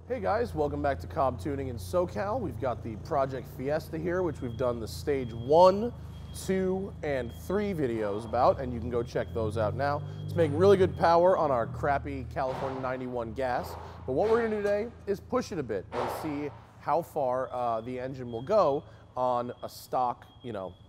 Hey guys, welcome back to Cobb Tuning SoCal. We've got the Project Fiesta here, which we've done the stage 1, 2, and 3 videos about, and you can go check those out now. It's making really good power on our crappy California 91 gas, but what we're gonna do today is push it a bit and see how far the engine will go on a stock,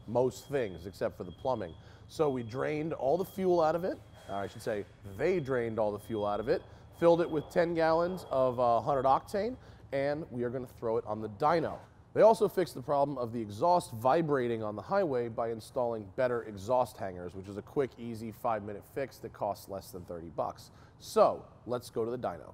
most things except for the plumbing. So we drained all the fuel out of it. I should say they drained all the fuel out of it, filled it with 10 gallons of 100 octane, and we are going to throw it on the dyno. They also fixed the problem of the exhaust vibrating on the highway by installing better exhaust hangers, which is a quick, easy 5-minute fix that costs less than 30 bucks. So let's go to the dyno.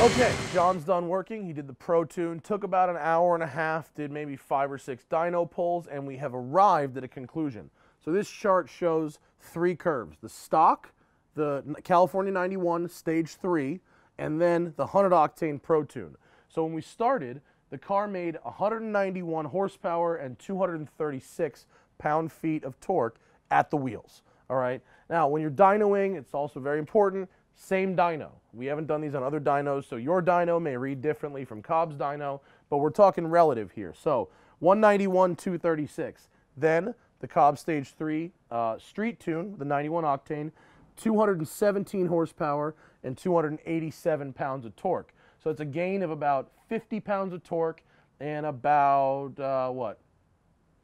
Okay, John's done working. He did the Pro Tune, took about an hour and a half, did maybe 5 or 6 dyno pulls, and we have arrived at a conclusion. So this chart shows 3 curves: the stock, the California 91 stage 3, and then the 100 octane Pro Tune. So when we started, the car made 191 horsepower and 236 pound-feet of torque at the wheels. All right. Now, when you're dynoing, it's also very important. Same dyno. We haven't done these on other dynos, so your dyno may read differently from Cobb's dyno, but we're talking relative here. So 191, 236. Then the Cobb Stage 3 Street Tune, the 91 octane, 217 horsepower and 287 pounds of torque. So it's a gain of about 50 pounds of torque and about,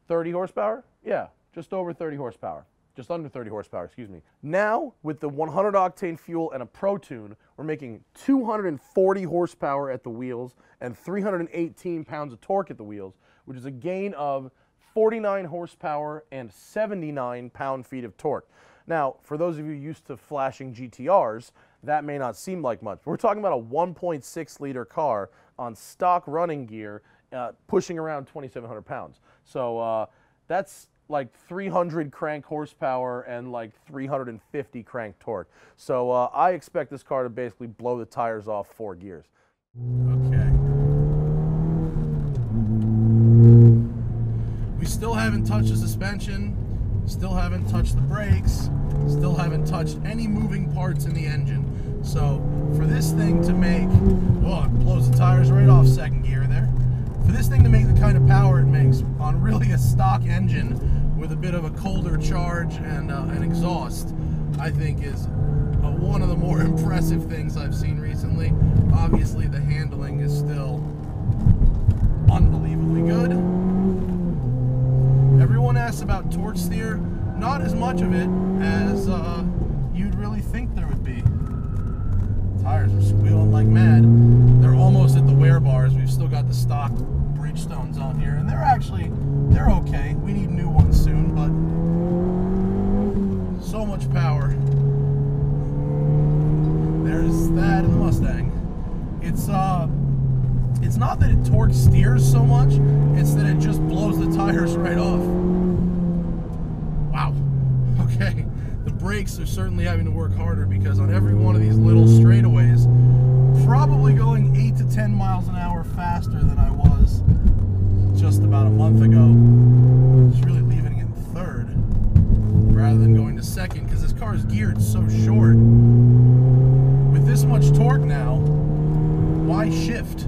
30 horsepower? Yeah, just over 30 horsepower. Just under 30 horsepower, excuse me. Now, with the 100 octane fuel and a Pro Tune, we're making 240 horsepower at the wheels and 318 pounds of torque at the wheels, which is a gain of 49 horsepower and 79 pound-feet of torque. Now, for those of you used to flashing GTRs, that may not seem like much. We're talking about a 1.6 liter car on stock running gear, pushing around 2,700 pounds. So that's like 300 crank horsepower and like 350 crank torque. So I expect this car to basically blow the tires off 4 gears. Okay. We still haven't touched the suspension, still haven't touched the brakes, still haven't touched any moving parts in the engine. So for this thing to make, oh, it blows the tires right off 2nd gear there. For this thing to make the kind of power it makes on really a stock engine with a bit of a colder charge and an exhaust, I think is one of the more impressive things I've seen recently. Obviously, the handling is still unbelievably good. Everyone asks about torque steer. Not as much of it as you'd really think there would be. Tires are squealing like mad. They're almost at the wear bars. We've still got the stock Bridgestones on here, and they're okay. We need new ones soon, but so much power. There's that in the Mustang. It's not that it torque steers so much, it's that it just blows the tires right off. Wow. Okay. The brakes are certainly having to work harder, because on every one of these little straightaways, probably going 8 to 10 miles an hour faster than I was just about a month ago. Just really leaving it in 3rd rather than going to 2nd, because this car is geared so short. With this much torque now, why shift?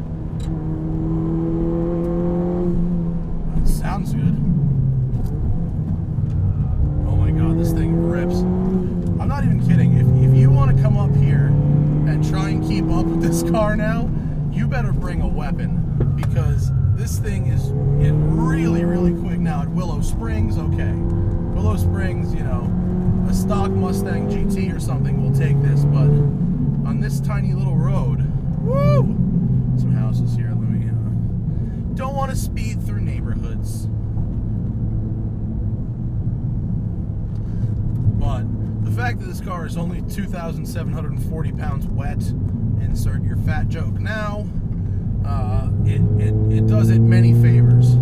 That sounds good. Oh my god, this thing rips. I'm not even kidding. If you want to come up here and try and keep up with this car now, you better bring a weapon, because this thing is really, really quick now at Willow Springs. Okay, Willow Springs, a stock Mustang GT or something will take this, but on this tiny little road, woo! Some houses here. Let me, don't want to speed through neighborhoods. But the fact that this car is only 2,740 pounds wet, insert your fat joke now, it does it many favors.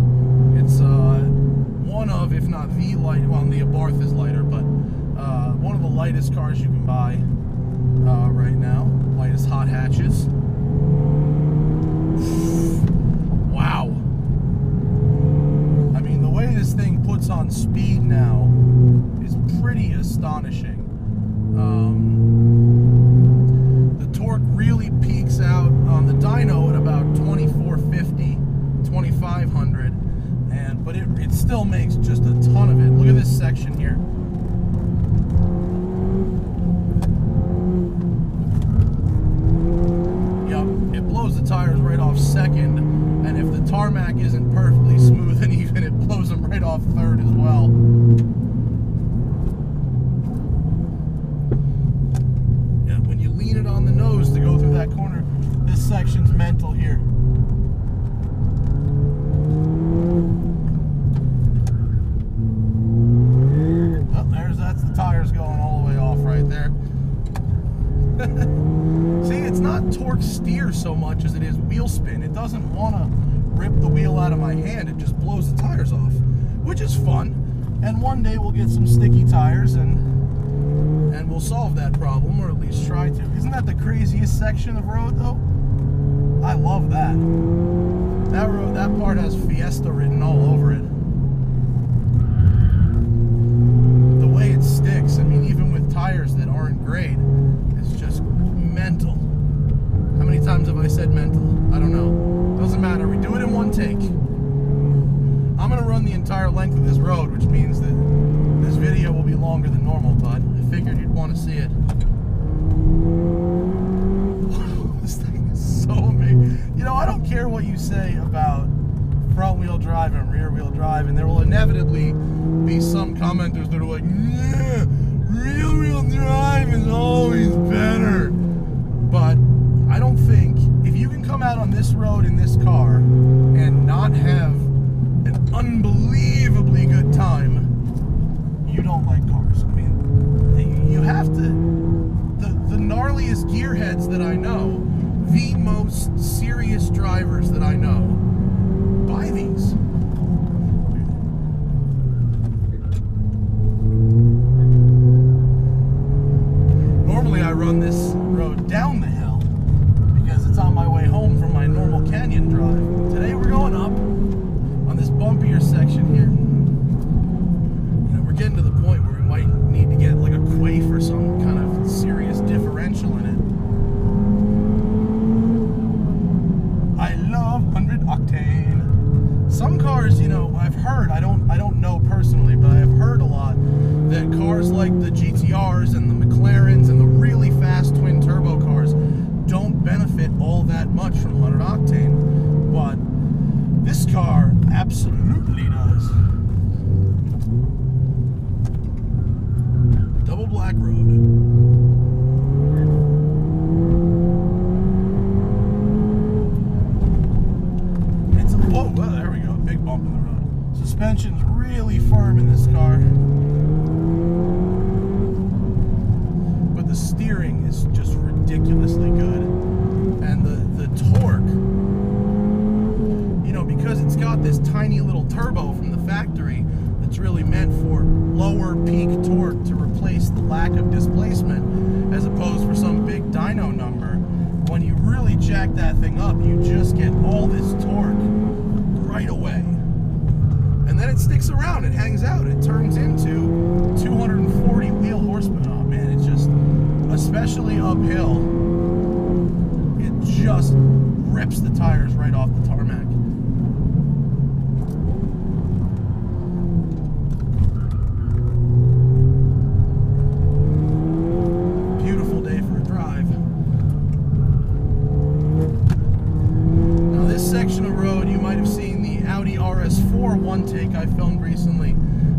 It's one of, if not the light, well, the Abarth is lighter, but One of the lightest cars you can buy right now. Lightest hot hatches. Wow. I mean, the way this thing puts on speed now is pretty astonishing. The torque really peaks out on the dyno at about 2450, 2500, but it still makes just a ton of it. Look at this section here. Yep, it blows the tires right off second, and if the tarmac isn't perfectly smooth and even, it blows them right off third as well. Yeah, when you lean it on the nose to go through that corner, this section's mental here. That's the tires going all the way off right there. See, it's not torque steer so much as it is wheel spin. It doesn't want to rip the wheel out of my hand. It just blows the tires off, which is fun. And one day we'll get some sticky tires and we'll solve that problem, or at least try to. Isn't that the craziest section of road though? I love that. That road, that part has Fiesta written all over it. It sticks. I mean, even with tires that aren't great, it's just mental. How many times have I said mental? I don't know. Doesn't matter. We do it in one take. I'm going to run the entire length of this road, which means that this video will be longer than normal, but I figured you'd want to see it. This thing is so amazing. You know, I don't care what you say about front wheel drive and rear wheel drive, and there will inevitably be some commenters that are like, yeah, rear wheel drive is always better. But I don't think, if you can come out on this road in this car and not have an unbelievably good time, you don't like cars. I mean, you have to, the gnarliest gearheads that I know, the most serious drivers that I know, buy these. Normally I run this road down the hill because it's on my way home from my normal canyon drive. Today we're going up on this bumpier section here. You know, we're getting to the point where we might need to get like a quaif or some kind of serious differential in it. I love 100 octane. Some cars, you know, I've heard, I don't know personally, but I've heard a lot that cars like the GTRs and the McLarens and the really fast twin turbo cars don't benefit all that much from 100 octane. But this car absolutely does. Double black road. Whoa, well, there we go. Big bump in the road. Suspension's really firm in this car. But the steering is just ridiculously good. And the torque, you know, because it's got this tiny little turbo from the factory that's really meant for lower peak torque to replace the lack of displacement, as opposed for some big dyno number. When you really jack that thing up, you just get all this torque right away. And then it sticks around, it hangs out, it turns into 240 wheel horsepower. Oh man, it's just, especially uphill, it just rips the tires right off the tarmac. Beautiful day for a drive. Now this section of road, you might have seen the Audi RS4 one take I filmed recently.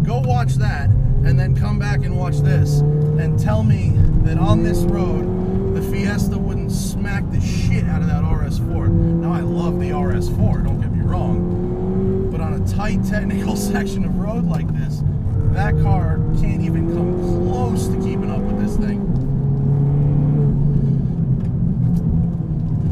Go watch that and then come back and watch this and tell me that on this road the Fiesta wouldn't smack the shit out of that RS4. Now I love the RS4, don't get me wrong, but on a tight technical section of road like this, that car can't even come close to keeping up with this thing.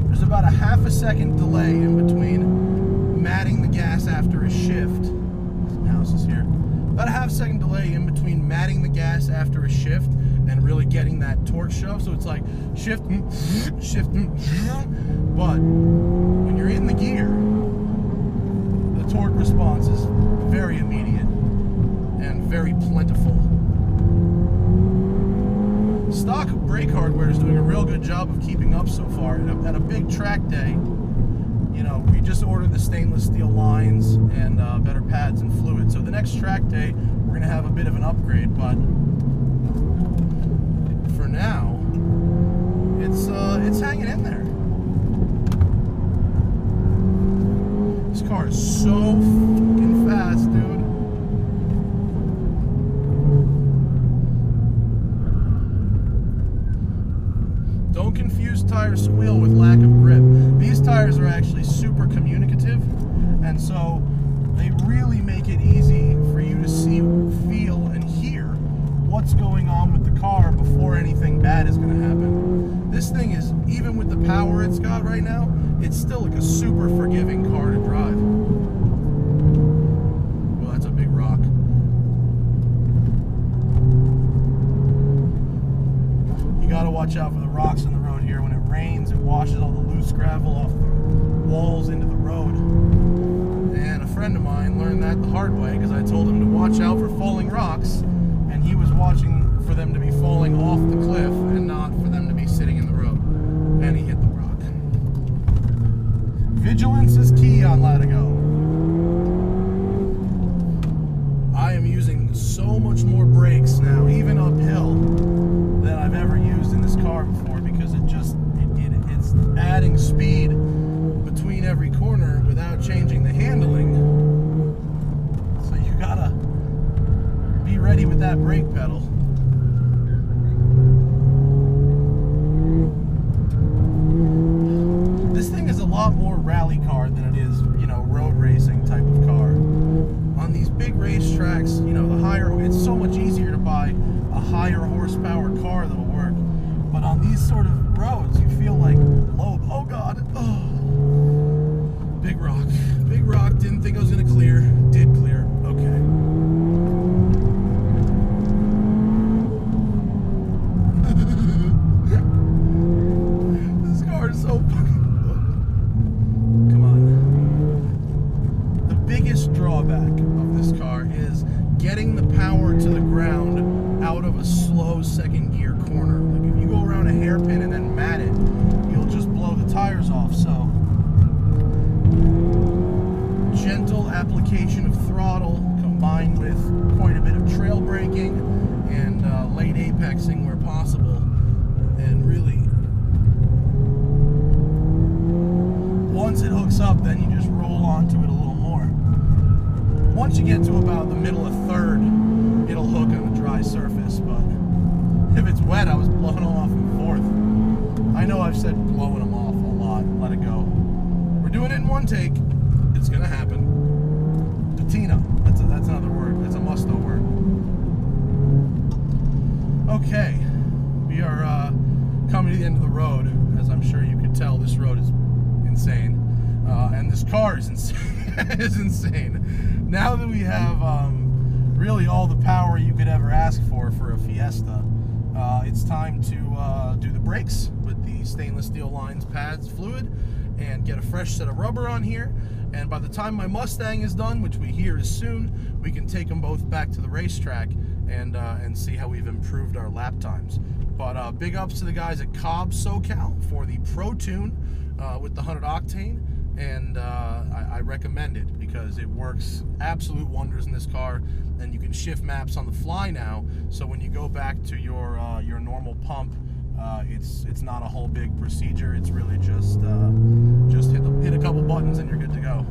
There's about a half a second delay in between matting the gas after a shift. Some houses here. About a half second delay in between matting the gas after a shift and really getting that torque shove. So it's like shift, shift, but when you're in the gear, the torque response is very immediate and very plentiful. Stock brake hardware is doing a real good job of keeping up so far. At a big track day, you know, we just ordered the stainless steel lines and better pads and fluid. So the next track day, we're going to have a bit of an upgrade, but for now, it's hanging in there. This car is so fucking fast, dude. Don't confuse tire squeal with lack of grip. These tires are actually super communicative, and so they really make it easy for you to see, feel, and hear what's going on with the car before anything bad is going to happen. This thing is, even with the power it's got right now, it's still like a super forgiving car to drive. Well, that's a big rock. You got to watch out for the rocks in the road here. When it rains, it washes all the loose gravel off the walls into the road. And a friend of mine learned that the hard way because I told him to watch out for falling rocks, and he was watching for them to be falling off the cliff and not for them to be sitting in the road. And he hit the rock. Vigilance is key on Latigo. I am using so much more brakes now, even uphill, than I've ever used in this car before, because it's adding speed between every corner without changing the handling. So you gotta be ready with that brake pedal. This thing is a lot more rally car than it is, you know, road racing type of car. On these big racetracks, you know, it's so much easier to buy a higher horsepower car that'll work. But on these sort of roads, you feel like low. Oh God! Oh, big rock. Big rock. Didn't think I was gonna clear. Did clear. Okay. This car is so fucking. Come on. The biggest drawback of this car is getting the power to the ground out of a slow second gear corner. Like if you go around a hairpin and then mat it, you'll just blow the tires off. So gentle application of throttle combined with quite a bit of trail braking and late apexing where possible, and really once it hooks up, then you just roll onto it a little more. Once you get to about the middle of third, it'll hook on a dry surface, but if it's wet, I was blowing them off in fourth. I know I've said blowing them off a lot. Let it go. We're doing it in one take. It's gonna happen. Patina. That's another word. That's a musto word. Okay, we are coming to the end of the road. As I'm sure you can tell, this road is insane, and this car is insane. is insane. Now that we have really all the power you could ever ask for a Fiesta, it's time to do the brakes with the stainless steel lines, pads, fluid, and get a fresh set of rubber on here. And by the time my Mustang is done, which we hear is soon, we can take them both back to the racetrack and see how we've improved our lap times. But big ups to the guys at Cobb Socal for the Pro Tune with the 100 Octane. And I recommend it because it works absolute wonders in this car, and you can shift maps on the fly now. So when you go back to your normal pump, it's not a whole big procedure. It's really just hit a couple buttons and you're good to go.